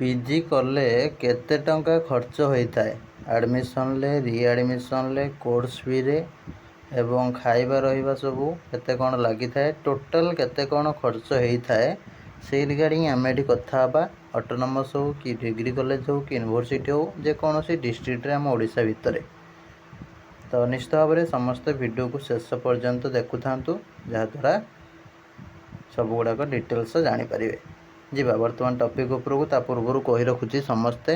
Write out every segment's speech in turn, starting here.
PG କଲେ କେତେ ଟଙ୍କା ଖର୍ଚ୍ଚ ହୋଇଥାଏ? ଆଡ଼ମିସନ୍ରେ, ରିଆଡ଼ମିସନ୍ରେ, କୋର୍ସ ଫିରେ ଏବଂ ଖାଇବା ରହିବା ସବୁ କେତେ କ'ଣ ଲାଗିଥାଏ, ଟୋଟାଲ୍ କେତେ କ'ଣ ଖର୍ଚ୍ଚ ହେଇଥାଏ, ସେଇ ରିଗାର୍ଡ଼ିଂ ଆମେ ଏଠି କଥା ହେବା। ଅଟୋନମସ୍ ହେଉ କି ଡିଗ୍ରୀ କଲେଜ ହେଉ କି ୟୁନିଭର୍ସିଟି ହେଉ, ଯେକୌଣସି ଡିଷ୍ଟ୍ରିକ୍ଟରେ ଆମ ଓଡ଼ିଶା ଭିତରେ। ତ ନିଶ୍ଚିତ ଭାବରେ ସମସ୍ତେ ଭିଡ଼ିଓକୁ ଶେଷ ପର୍ଯ୍ୟନ୍ତ ଦେଖୁଥାନ୍ତୁ, ଯାହାଦ୍ୱାରା ସବୁଗୁଡ଼ାକ ଡିଟେଲ୍ସ ଜାଣିପାରିବେ। ଯିବା ବର୍ତ୍ତମାନ ଟପିକ୍ ଉପରକୁ। ତା ପୂର୍ବରୁ କହି ରଖୁଛି, ସମସ୍ତେ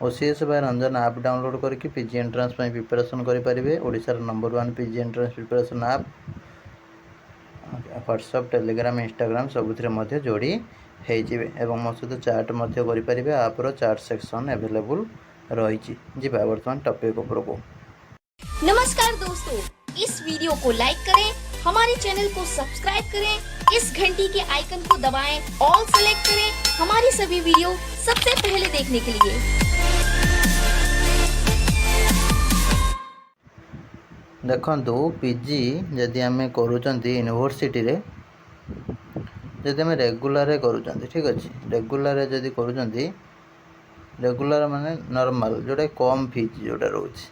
OCS by Ranjan app download କରିକି ପିଜି ଏଣ୍ଟ୍ରାନ୍ସ ପାଇଁ ପ୍ରିପାରେସନ୍ କରିପାରିବେ। ଓଡ଼ିଶାର number 1 PG entrance preparation app. WhatsApp, Telegram, Instagram ସବୁଥିରେ ମଧ୍ୟ ଯୋଡ଼ି ହେଇଯିବେ ଏବଂ ମୋ ସହିତ ଚାଟ୍ ମଧ୍ୟ କରିପାରିବେ। ଆପ୍ର ଚାଟ୍ ସେକ୍ସନ୍ ଆଭେଲେବୁଲ୍ ରହିଛି। ଯିବା ବର୍ତ୍ତମାନ ଟପିକ୍ ଉପରକୁ। नमस्कार दोस्तों, इस वीडियो को लाइक करें, हमारे चैनल को सब्सक्राइब करें, इस घंटी के आइकन को दबाएं, ऑल सेलेक्ट करें हमारी सभी वीडियो सबसे पहले देखने के लिए। देखंतु पीजी जदि आम करूचंती यूनिवर्सिटी रे, जदि आम रेगुलर करूचंती, ठीक अच्छे, रेगुलर जदि करूचंती, रेगुलर माने नॉर्मल जोटा कम फीस जोटा रोचे,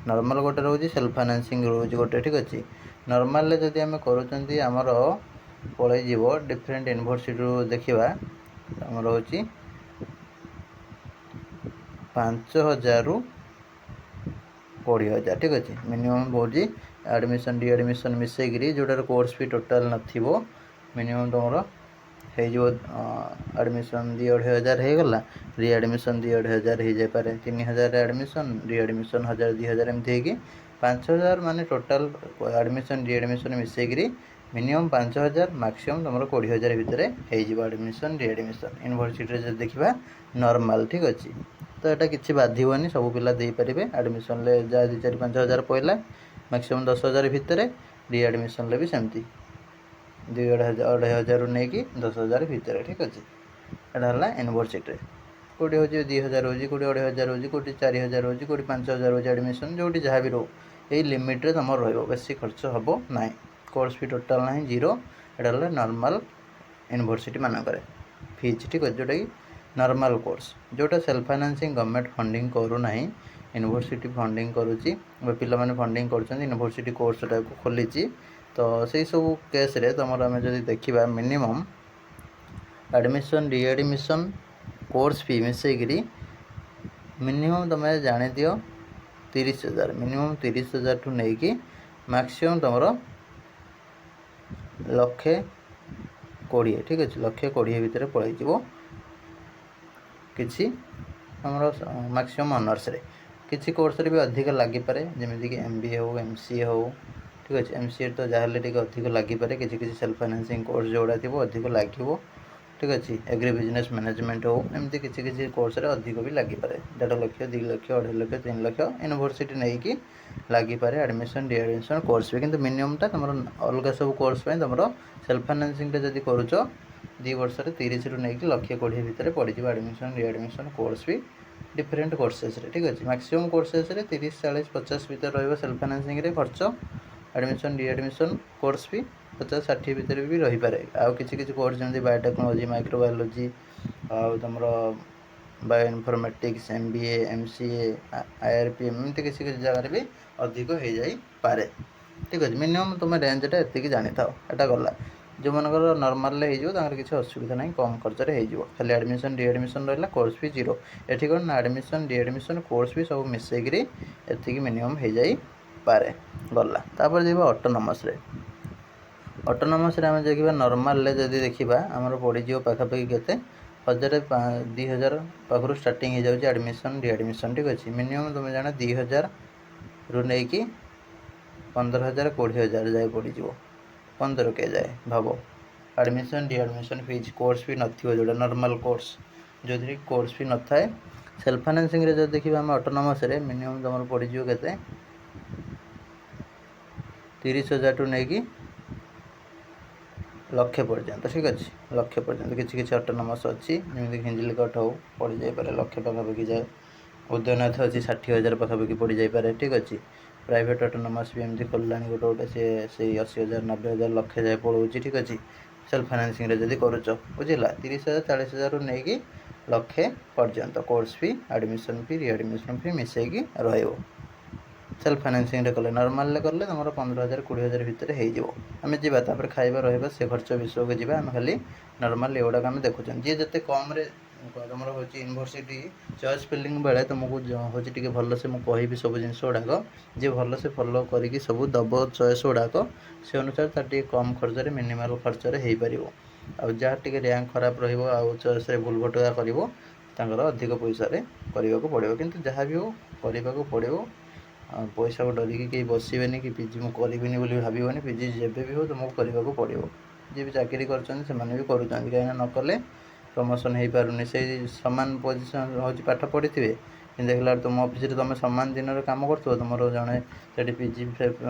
नॉर्मल गोटे रोचे, सेल्फ फाइनेंसिंग रोचे गोटे, ठीक अच्छे। नॉर्मल जदि आम करूचंती आमर पलई जीव डिफरेंट यूनिवर्सिटी देखा आम रोचे 5,000 रु 20,000, ठीक अच्छे। मिनिमम बोली एडमिशन रीएडमिशन मिसेकरी जोटार कोर्स फी टोटाल नथिबो, मिनिमम तुम एडमिशन 2,500 होगला, रीएडमिशन 2,500 हो जाए, 3,000 एडमिशन, रीएडमिशन 1,000 2,000 एमती होगी 5,000 माने टोटाल एडमिशन रीएडमिशन मिसेकरी मिनिमम 5,000, मैक्सिमम तुम 20,000 भितर हो एडमिशन रीएडमिशन यूनिवर्सिटी जो देखा नॉर्मल, ठीक अच्छे। तो यहाँ किसी बाधवनी, सब पिला देपारे। एडमिशन जहाँ 2-4-5,000 पड़ा, मैक्सिमम 10,000 भितर, रीएडमिशन भी सेमती 2,500 नहीं कि 10,000 भितर, ठीक अच्छे। यहाँ है यूनिवर्सिटी कौटी हो 2,000 हो, कौटी 2,500 हो, कौटी 4,000 हो, कौटी 5,000 हो एडमिशन, जो जहाँ भी रो यही लिमिट्रे तुम रसी खर्च हम ना। कोर्स फी टोटाल ना जीरो। यहाँ है नॉर्मल यूनिवर्सिटी मानक फीस, ठीक अच्छे, जोटा कि नॉर्मल कोर्स जोटा सेल्फ फाइनेंसिंग गवर्नमेंट फंडिंग करूना, यूनिवर्सिटी फंडिंग करुच्ची, पिलाने फंडिंग कर यूनिवर्सिटी कोर्स टाइप खोली। तो से सब केस रे तुम आम जब देखा minimum admission readmission course fee मिसेकरी मिनिमम तुम जान दियो 30,000, मिनिमम 30,000 ठू नहीं कि मैक्सिमम तुम 1,20,000, ठीक अच्छे, 1,20,000 भितर पलैज किसी आमर मैक्सिमम ऑनर्स रे। किसी कोर्स रे भी अधिक लगिपे, जमीक MBA हो, MCA हो, ठीक अच्छे। MCA तो जहाँ अधिक लगिपे, किसी सेल्फ फाइनेंसिंग कोर्स जोड़ा थी अधिक लगे, ठीक अच्छे। एग्री बिजनेस मैनेजमेंट हो, एमती किसी कोर्स रे अधिक भी लगिपे, 1.5 लाख, 2 लाख, 2.5 लाख, 3 लाख यूनिवर्सिटी नहीं कि लगिपे एडमिशन रीएडमिशन कोर्स भी। किंतु मिनिममटा तुम अलग सब कोर्स तुम सेल्फ फाइनेंसिंग जब करुच 2 वर्ष 30 रु नहीं कि 1,20,000 भितर पड़ जाए एडमिशन रीएडमिशन कोर्स भी डिफरेंट कोर्सेस रे, ठीक अच्छे। मैक्सिमम कोर्सेस रे 30, 40, 50 भितर रही सेल्फ फाइनेंसिंग रे खर्च। एडमिशन रीएडमिशन कोर्स भी 50-60 भितर भी रही पारे। आउ किसी कोर्स जमी बायोटेक्नोलोजी, माइक्रोबायोलॉजी, तुम bio informatics, MBA, MCA, IRPM एमती किसी जगह भी अधिक हो जाए, ठीक अच्छे। मिनिमम तुम रेंजटा एति जानी था। यहाँ गला जो मनकर नॉर्मल हो किसी असुविधा ना, कम खर्च हो खाली एडमिशन रीएडमिशन रहा, कोर्स फी जीरो। ये कौन ना एडमिशन रीएडमिशन कोर्स फी सब मिसेकरी एति मिनिमम हो जाए पारे। गला तापर जब ऑटोनॉमस रे, ऑटोनॉमस रे आम देखा नॉर्मल जदि देखा आमर पड़ज पाखापाखि के 1,000-2,000 पाखु स्टार्टिंग हो जाए एडमिशन रीएडमिशन, ठीक अच्छे। मिनिमम तुम जान 2,000 रु नहीं कि 15,000 20,000 जाए पड़ज 15K जाए भाव admission readmission fees. Course fee नथिबो जोटा नॉर्मल कोर्स जो कोर्स फी न थाए। सेल्फ फाइनेंसिंग रे जब देखा आम ऑटोनॉमस रे मिनिमम तुम पड़ज के 30,000 टू नहीं कि 1,00,000 पर्यंत, ठीक अच्छे, 1,00,000 पर्यंत। किसी ऑटोनॉमस अच्छी जमीक हिंजिलिकट हो पड़ जाए 1,00,000 पाखापाखि जाए। उदयनाथ अच्छी 60,000 पाखापाखि पड़ जाए, ठीक अच्छे। प्राइवेट ऑटोनॉमस भी एमती खोलला गोटे गोटे से 80,000, 90,000, 1,00,000 जाए पड़ोची, ठीक अच्छे। सेल्फ फाइनेंसिंग रे जदि करुच बुझला 30,000, 40,000 रु नहीं कि ଲକ୍ଷେ ପର୍ଯ୍ୟନ୍ତ course fee admission fee readmission fee ମିଶାଇକି ରହିବ। ସେଲ୍ଫ ଫାଇନାନ୍ସିଂରେ କଲେ, ନର୍ମାଲରେ କଲେ ତୁମର 15,000 20,000 ଭିତରେ ହେଇଯିବ। ଆମେ ଯିବା ତାପରେ ଖାଇବା ରହିବା ସେ ଖର୍ଚ୍ଚ ବିଷୟକୁ ଯିବା। ଆମେ ଖାଲି ନର୍ମାଲ ଏଗୁଡ଼ାକ ଆମେ ଦେଖୁଛନ୍ତି। ଯିଏ ଯେତେ କମ୍ରେ ତୁମର ହେଉଛି ୟୁନିଭର୍ସିଟି ଚଏସ୍ ଫିଲିଂ ବେଳେ ତୁମକୁ ହେଉଛି ଟିକେ ଭଲସେ ମୁଁ କହିବି ସବୁ ଜିନିଷ ଗୁଡ଼ାକ, ଯିଏ ଭଲସେ ଫଲୋ କରିକି ସବୁ ଦେବ ଚଏସ୍ ଗୁଡ଼ାକ, ସେ ଅନୁସାରେ ତାର ଟିକେ କମ୍ ଖର୍ଚ୍ଚରେ ମିନିମାଲ୍ ଖର୍ଚ୍ଚରେ ହେଇପାରିବ। ଆଉ ଯାହା ଟିକେ ର୍ୟାଙ୍କ ଖରାପ ରହିବ ଆଉ ଚଏସ୍ରେ ଭୁଲ ଭଟକା କରିବ, ତାଙ୍କର ଅଧିକ ପଇସାରେ କରିବାକୁ ପଡ଼ିବ। କିନ୍ତୁ ଯାହା ବି ହେଉ କରିବାକୁ ପଡ଼ିବ। ପଇସାକୁ ଡରିକି କେହି ବସିବେନି କି ପିଜି ମୁଁ କରିବିନି ବୋଲି ଭାବିବନି। ପିଜି ଯେବେ ବି ହେଉ ତୁମକୁ କରିବାକୁ ପଡ଼ିବ। ଯିଏ ବି ଚାକିରି କରିଛନ୍ତି ସେମାନେ ବି କରୁଛନ୍ତି, କାହିଁକିନା ନ କଲେ ପ୍ରମୋସନ୍ ହେଇପାରୁନି। ସେଇ ସମାନ ପୋଜିସନ୍ ହେଉଛି ପାଠ ପଢ଼ିଥିବେ, କିନ୍ତୁ ଦେଖିଲା ବେଳକୁ ତୁମ ଅଫିସରେ ତୁମେ ସମାନ ଦିନରେ କାମ କରୁଥିବ, ତୁମର ଜଣେ ସେଠି ପିଜି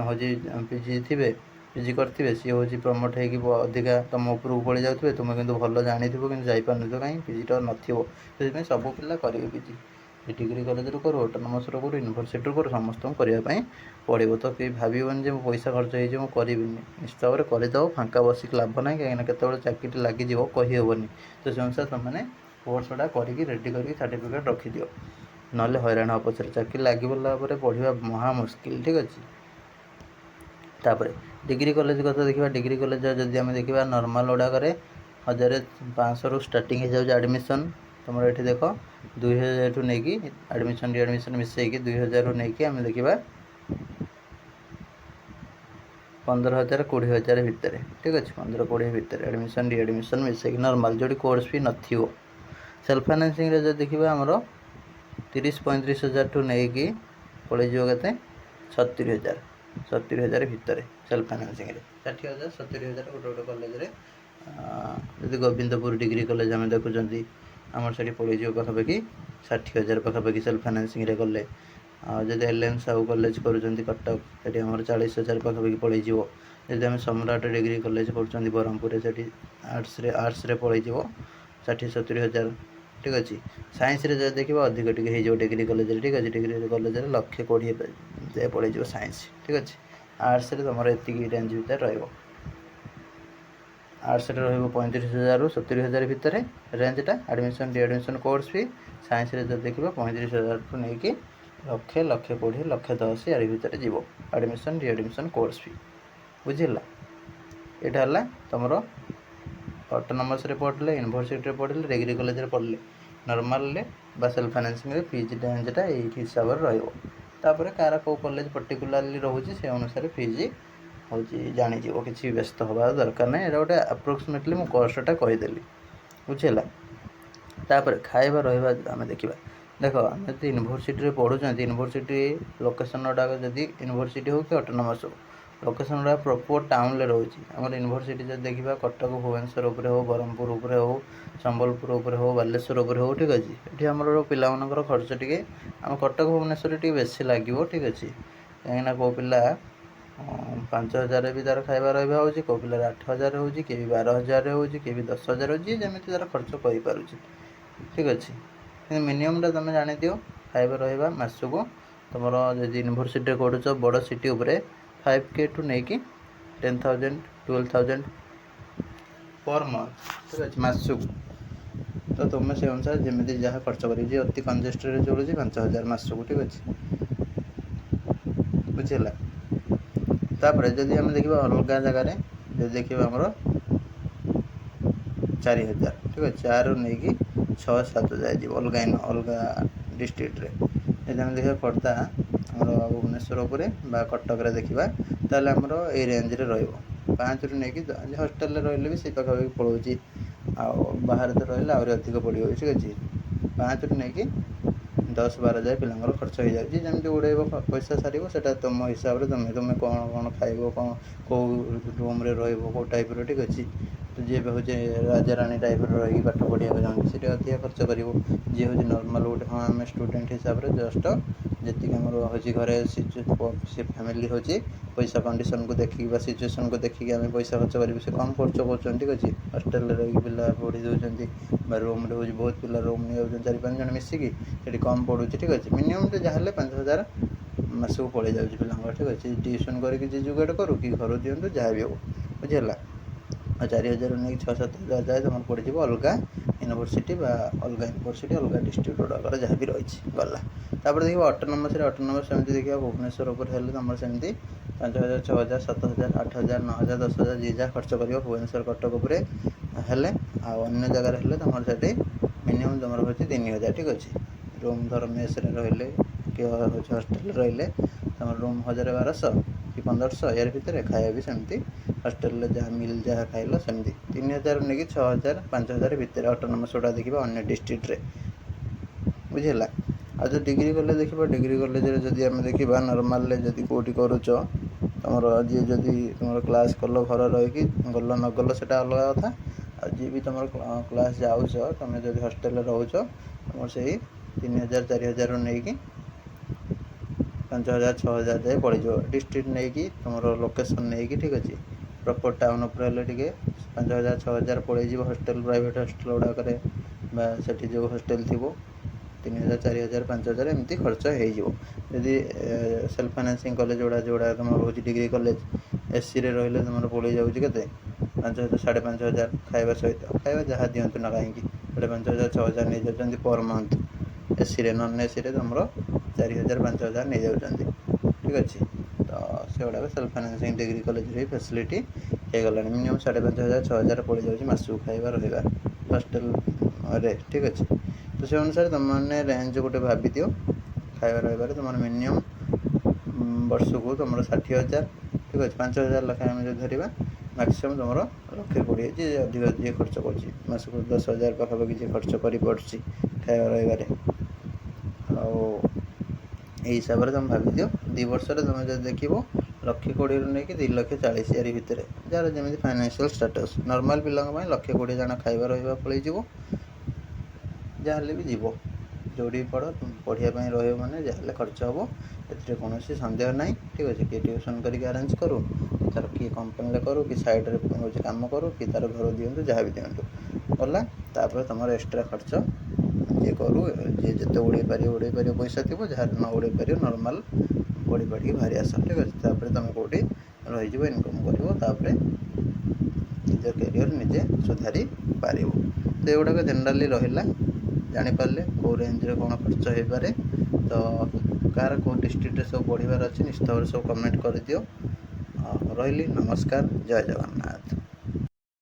ହେଉଛି ପିଜି ଥିବେ, ପିଜି କରିଥିବେ, ସିଏ ହେଉଛି ପ୍ରମୋଟ୍ ହେଇକି ଅଧିକା ତୁମ ଉପରକୁ ପଳେଇ ଯାଉଥିବେ। ତୁମେ କିନ୍ତୁ ଭଲ ଜାଣିଥିବ କିନ୍ତୁ ଯାଇପାରୁନଥିବ, କାହିଁକି ପିଜିଟା ନଥିବ। ସେଥିପାଇଁ ସବୁ ପିଲା କରିବେ ପିଜି। ଡିଗ୍ରୀ କଲେଜରୁ କରୁ, ଅଟୋନମସ୍ରୁ କରୁ, ୟୁନିଭର୍ସିଟିରୁ କରୁ, ସମସ୍ତଙ୍କୁ କରିବା ପାଇଁ ପଡ଼ିବ। ତ କେହି ଭାବିବନି ଯେ ମୋ ପଇସା ଖର୍ଚ୍ଚ ହେଇଯିବ ମୁଁ କରିବିନି। ନିଶ୍ଚିତ ଭାବରେ କରିଦେବ। ଫାଙ୍କା ବସିକି ଲାଭ ନାହିଁ, କାହିଁକିନା କେତେବେଳେ ଚାକିରି ଲାଗିଯିବ କହିହେବନି। ତ ସେ ଅନୁସାରେ ତୁମମାନେ କୋର୍ସଟା କରିକି ରେଡ଼ି କରିକି ସାର୍ଟିଫିକେଟ୍ ରଖିଦିଅ, ନହେଲେ ହଇରାଣ ହେବ ପଛରେ। ଚାକିରି ଲାଗିଗଲା ପରେ ପଢ଼ିବା ମହା ମୁସ୍କିଲ। ଠିକ୍ ଅଛି। ତାପରେ ଡିଗ୍ରୀ କଲେଜ କଥା ଦେଖିବା। ଡିଗ୍ରୀ କଲେଜ ଯଦି ଆମେ ଦେଖିବା ନର୍ମାଲ ଗୁଡ଼ାକରେ 1,500ରୁ ଷ୍ଟାର୍ଟିଂ ହେଇଯାଉଛି ଆଡ଼ମିସନ୍। ତୁମର ଏଠି ଦେଖ 2,000ଠୁ ନେଇକି ଆଡ଼ମିସନ୍ ରିଆଡ଼ମିସନ୍ ମିଶାଇକି 2,000ରୁ ନେଇକି ଆମେ ଦେଖିବା 15,000 20,000 ଭିତରେ। ଠିକ୍ ଅଛି, 15-20 ଭିତରେ ଆଡ଼ମିସନ୍ ରିଆଡ଼ମିସନ୍ ମିଶାଇକି ନର୍ମାଲ ଯେଉଁଠି କୋର୍ସ ଫି ନଥିବ। ସେଲ୍ଫ ଫାଇନାନ୍ସିଂରେ ଯଦି ଦେଖିବା ଆମର 30-35,000ଠୁ ନେଇକି ପଳେଇଯିବ କେତେ 70,000 ଭିତରେ। ସେଲ୍ଫ ଫାଇନାନ୍ସିଂରେ 60,000 70,000 ଗୋଟେ ଗୋଟେ କଲେଜରେ। ଯଦି ଗୋବିନ୍ଦପୁର ଡିଗ୍ରୀ କଲେଜ ଆମେ ଦେଖୁଛନ୍ତି, ଆମର ସେଠି ପଳେଇଯିବ ପାଖାପାଖି 60,000 ପାଖାପାଖି ସେଲ୍ଫ ଫାଇନାନ୍ସିଂରେ କଲେ। ଆଉ ଯଦି LN ସାହୁ କଲେଜ କରୁଛନ୍ତି କଟକ, ସେଠି ଆମର 40,000 ପାଖାପାଖି ପଳେଇଯିବ। ଯଦି ଆମେ ସମ୍ରାଟ ଡିଗ୍ରୀ କଲେଜ କରୁଛନ୍ତି ବ୍ରହ୍ମପୁରରେ, ସେଠି ଆର୍ଟ୍ସରେ ପଳେଇଯିବ 60-70,000। ଠିକ୍ ଅଛି। ସାଇନ୍ସରେ ଯଦି ଦେଖିବା ଅଧିକ ଟିକେ ହେଇଯିବ ଡିଗ୍ରୀ କଲେଜରେ। ଠିକ୍ ଅଛି, ଡିଗ୍ରୀ କଲେଜରେ 1,20,000 ପଳେଇଯିବ ସାଇନ୍ସ। ଠିକ୍ ଅଛି। ଆର୍ଟ୍ସରେ ତୁମର ଏତିକି ରେଞ୍ଜ ଭିତରେ ରହିବ। ଆର୍ଟ୍ସରେ ରହିବ 35,000ରୁ 70,000 ଭିତରେ ରେଞ୍ଜଟା ଆଡ଼ମିସନ୍ ରିଆଡ଼ମିସନ୍ କୋର୍ସ ଫି। ସାଇନ୍ସରେ ଯଦି ଦେଖିବା 35,000ଠୁ ନେଇକି 1,00,000 1,20,000 1,10,000 ଏରି ଭିତରେ ଯିବ ଆଡ଼ମିସନ୍ ରିଆଡ଼ମିସନ୍ କୋର୍ସ ଫି। ବୁଝିଲା। ଏଇଟା ହେଲା ତୁମର ଅଟୋନମସ୍ରେ ପଢ଼ିଲେ, ୟୁନିଭର୍ସିଟିରେ ପଢ଼ିଲେ, ଡିଗ୍ରୀ କଲେଜରେ ପଢ଼ିଲେ, ନର୍ମାଲରେ ବା ସେଲ୍ଫ ଫାଇନାନ୍ସିଂରେ ଫିଜ୍ ରେଞ୍ଜଟା ଏଇ ହିସାବରେ ରହିବ। ତାପରେ କାହାର କେଉଁ କଲେଜ ପର୍ଟିକୁଲାରଲି ରହୁଛି ସେ ଅନୁସାରେ ଫିଜ୍ ହେଉଛି ଜାଣିଯିବ। କିଛି ବ୍ୟସ୍ତ ହେବା ଦରକାର ନାହିଁ। ଏଇଟା ଗୋଟେ ଆପ୍ରୋକ୍ସିମେଟଲି ମୁଁ କଷ୍ଟଟା କହିଦେଲି। ବୁଝିଲା। ତାପରେ ଖାଇବା ରହିବା ଆମେ ଦେଖିବା। ଦେଖ ଆମେ ଯଦି ୟୁନିଭର୍ସିଟିରେ ପଢ଼ୁଛନ୍ତି, ୟୁନିଭର୍ସିଟି ଲୋକେସନ୍ ଗୁଡ଼ାକ ଯଦି ୟୁନିଭର୍ସିଟି ହେଉ କି ଅଟୋନମସ୍ ହେଉ, ଲୋକେସନ୍ ଗୁଡ଼ାକ ପ୍ରପର୍ ଟାଉନ୍ରେ ରହୁଛି। ଆମର ୟୁନିଭର୍ସିଟି ଯଦି ଦେଖିବା କଟକ ଭୁବନେଶ୍ୱର ଉପରେ ହେଉ, ବ୍ରହ୍ମପୁର ଉପରେ ହେଉ, ସମ୍ବଲପୁର ଉପରେ ହେଉ, ବାଲେଶ୍ୱର ଉପରେ ହେଉ, ଠିକ୍ ଅଛି। ଏଠି ଆମର ପିଲାମାନଙ୍କର ଖର୍ଚ୍ଚ ଟିକେ ଆମ କଟକ ଭୁବନେଶ୍ୱରରେ ଟିକେ ବେଶୀ ଲାଗିବ। ଠିକ୍ ଅଛି। କାହିଁକିନା କେଉଁ ପିଲା 5,000 ବି ତା'ର ଖାଇବା ରହିବା ହେଉଛି, କେଉଁ ପିଲାର 8,000 ହେଉଛି, କିଏ ବି 12,000 ହେଉଛି, କିଏ ବି 10,000 ହେଉଛି, ଯେମିତି ତା'ର ଖର୍ଚ୍ଚ କରିପାରୁଛି। ଠିକ୍ ଅଛି। କିନ୍ତୁ ମିନିମମ୍ଟା ତୁମେ ଜାଣିଦିଅ ଖାଇବା ରହିବା ମାସକୁ ତୁମର ଯଦି ୟୁନିଭର୍ସିଟିରେ କରୁଛ ବଡ଼ ସିଟି ଉପରେ 5K ଠୁ ନେଇକି 10,000 12,000 ପର୍ ମନ୍ଥ। ଠିକ୍ ଅଛି, ମାସକୁ। ତ ତୁମେ ସେ ଅନୁସାରେ ଯେମିତି ଯାହା ଖର୍ଚ୍ଚ କରିବ। ଯିଏ ଅତି କଞ୍ଜେଷ୍ଟେଡ଼ରେ ଚଳୁଛି 5,000 ମାସକୁ। ଠିକ୍ ଅଛି। ବୁଝିଲା। ତାପରେ ଯଦି ଆମେ ଦେଖିବା ଅଲଗା ଜାଗାରେ, ଯଦି ଦେଖିବା ଆମର 4,000। ଠିକ୍ ଅଛି, 4ରୁ ନେଇକି 6-7 ଯାଏ ଯିବ ଅଲଗା ଡିଷ୍ଟ୍ରିକ୍ଟରେ। ଯଦି ଆମେ ଦେଖିବା ଖୋର୍ଦ୍ଧା ଆମର ଭୁବନେଶ୍ୱର ଉପରେ ବା କଟକରେ ଦେଖିବା, ତାହେଲେ ଆମର ଏଇ ରେଞ୍ଜରେ ରହିବ। 5ରୁ ନେଇକି ହଷ୍ଟେଲରେ ରହିଲେ ବି ସେଇ ପାଖାପାଖି ପଳାଉଛି, ଆଉ ବାହାରେ ତ ରହିଲେ ଆହୁରି ଅଧିକ ପଡ଼ିବ। ଠିକ୍ ଅଛି। 5ରୁ ନେଇକି 10-12 ଯାଏ ପିଲାଙ୍କର ଖର୍ଚ୍ଚ ହେଇଯାଉଛି। ଯେମିତି ଉଡ଼େଇବ ପଇସା ସାରିବ, ସେଇଟା ତୁମ ହିସାବରେ ତୁମେ କ'ଣ ଖାଇବ, କ'ଣ କେଉଁ ରୁମ୍ରେ ରହିବ, କେଉଁ ଟାଇପ୍ର। ଠିକ୍ ଅଛି। ଯିଏ ବି ହେଉଛି ରାଜାରାଣୀ ଟାଇପ୍ର ରହିକି ପାଠ ପଢ଼ିବାକୁ ଚାହୁଁଛି, ସେଠି ଅଧିକା ଖର୍ଚ୍ଚ କରିବ। ଯିଏ ହେଉଛି ନର୍ମାଲ୍ ଗୋଟେ ଆମେ ଷ୍ଟୁଡ଼େଣ୍ଟ ହିସାବରେ ଜଷ୍ଟ ଯେତିକି ଆମର ହେଉଛି ଘରେ ସେ ଫ୍ୟାମିଲି ହେଉଛି ପଇସା କଣ୍ଡିସନ୍କୁ ଦେଖିକି ବା ସିଚୁଏସନ୍କୁ ଦେଖିକି ଆମେ ପଇସା ଖର୍ଚ୍ଚ କରିବୁ। ସେ କମ୍ ଖର୍ଚ୍ଚ କରୁଛନ୍ତି। ଠିକ୍ ଅଛି। ହଷ୍ଟେଲରେ ରହିକି ପିଲା ପଢ଼ି ଦେଉଛନ୍ତି ବା ରୁମ୍ରେ ହେଉଛି ବହୁତ ପିଲା ରୁମ୍ ନେଇଯାଉଛନ୍ତି 4-5 ଜଣ ମିଶିକି, ସେଠି କମ୍ ପଡ଼ୁଛି। ଠିକ୍ ଅଛି। ମିନିମମ୍ଟା ଯାହା ହେଲେ 5,000 ମାସକୁ ପଳେଇ ଯାଉଛି ପିଲାଙ୍କର। ଠିକ୍ ଅଛି। ଟ୍ୟୁସନ୍ କରିକି ଯିଏ ଯୁଗାଡ଼ କରୁ କି ଘରୁ ଦିଅନ୍ତୁ, ଯାହା ବି ହେଉ। ବୁଝିଲା। ଆଉ 4,000ରୁ ନେଇକି 6-7 ହଜାର ଯାଏ ତୁମର ପଡ଼ିଯିବ ଅଲଗା यूनिवर्सिटी बा अलग यूनिवर्सिटी अलग डिस्ट्रिक्ट गुड़ाकर जहाँ भी रही गला देखिए ऑटोनोमस सेमती देखिए भुवनेश्वर हेल्ले तुम सेमती 5000 6000 7000 8000 9000 10000 जी जहाँ खर्च कर भुवनेश्वर कटक उपर हेले अन्य जगार हेल्ले तुम से मिनिमम तुम हो 3000 ठीक अच्छे रूम धर मेस रही कि हस्टेल रही तुम रूम 1200 कि 1500 यार भितर खाया भी सेमती हस्टेल जहाँ मिल जहाँ खाइल सेमती 3000 नहीं 6000 5000 भितर ऑटोनोमस गुड़ा देखा अन्य डिस्ट्रिक्ट बुझेगा आ जो डिग्री कॉलेज देखा डिग्री कॉलेज जदि आम देखा नॉर्मल जदि कौटी करुच तुम जी जदि तुम क्लास कल घर रही गल न गल से अलग कथा आ जी भी तुम क्लास जाऊच तुम जब हस्टेल रोच तुम से 3000 4000 नहीं कि 5000 6000 जाए पड़ो डिस्ट्रिक्ट नहीं कि तुम लोकेशन नहीं कि ठीक अच्छे प्रॉपर टाउन उपर टे 5000 6000 पड़े हस्टेल प्राइवेट हस्टेल गुड़ाक से जो हस्टेल थी 3000 4000 5000 एमती खर्च होदी सेल्फ फाइनान्सिंग कॉलेज गुड़ा जोड़ा तुम रोज डिग्री कॉलेज एसी रे रही तुम पड़े जाऊँ के 5000 5500 खाଇବା सहित खाଇବା जहाँ दिंतु ना कहीं 5000 6000 नहीं जाऊँ पर मंथ एसी रे नन एसी रे तुम 4000 5000 नहीं जाऊँ ठीक अच्छे तो से गुड़ा सेल्फ फाइनान्सिंग डिग्री कॉलेज फैसिलिटी हो गला मिनिमम 5500 6000 पड़ जाऊँ मासक खाଇବା रहा हस्टेल रे ठीक अच्छे तो से अनुसार तुम मैंने रेंज गोटे भाभी दियो खाଇବା रही तुम मिनिमम वर्ष को तुम 60000 ठीक अच्छे 5000 लखाएं आम जो धरवा मैक्सीम तुम 1,20,000 जी अधिक जी खर्च करसक 10,000 पाखापाखि जी खर्च कर पड़ी खाଇବା रही हिसाब से तुम भाभी दियो 2 वर्ष तुम जो देख 1,20,000 नहीं कि 2,40,000 यार भितर जार जमी फाइनेंशियल स्टेटस नॉर्मल पिला 1,20,000 जन खाଇବା रहा पलि जहाँ भी जीव जो पढ़ तुम पढ़ाई रही जहाँ खर्च हम ए कौन सन्देह ना ठीक अच्छे किए ट्यूशन करके आरेंज करूँ तार किए कंपनी करूँ कि सैड्रे हूँ कम करूँ कि तार घर दिंतु जहाँ भी दिंतु गला तुम एक्सट्रा खर्च जी करूँ जी जिते उड़े पार पैसा थी जहाँ न उड़े पार नॉर्मल पढ़ी पढ़ी बाहरी आस ठीक अच्छे तुम कौटी रही इनकम कर निज कैरियर निजे सुधारी पार तो युवाक जेनराली रहा जापारे कौ रेंज रे कौन खर्च हो पारे तो कार कौ डिस्ट्रिक्ट सब पढ़ार अच्छे निश्चित भाव सब कमेंट कर दियो रही नमस्कार जय जगन्नाथ।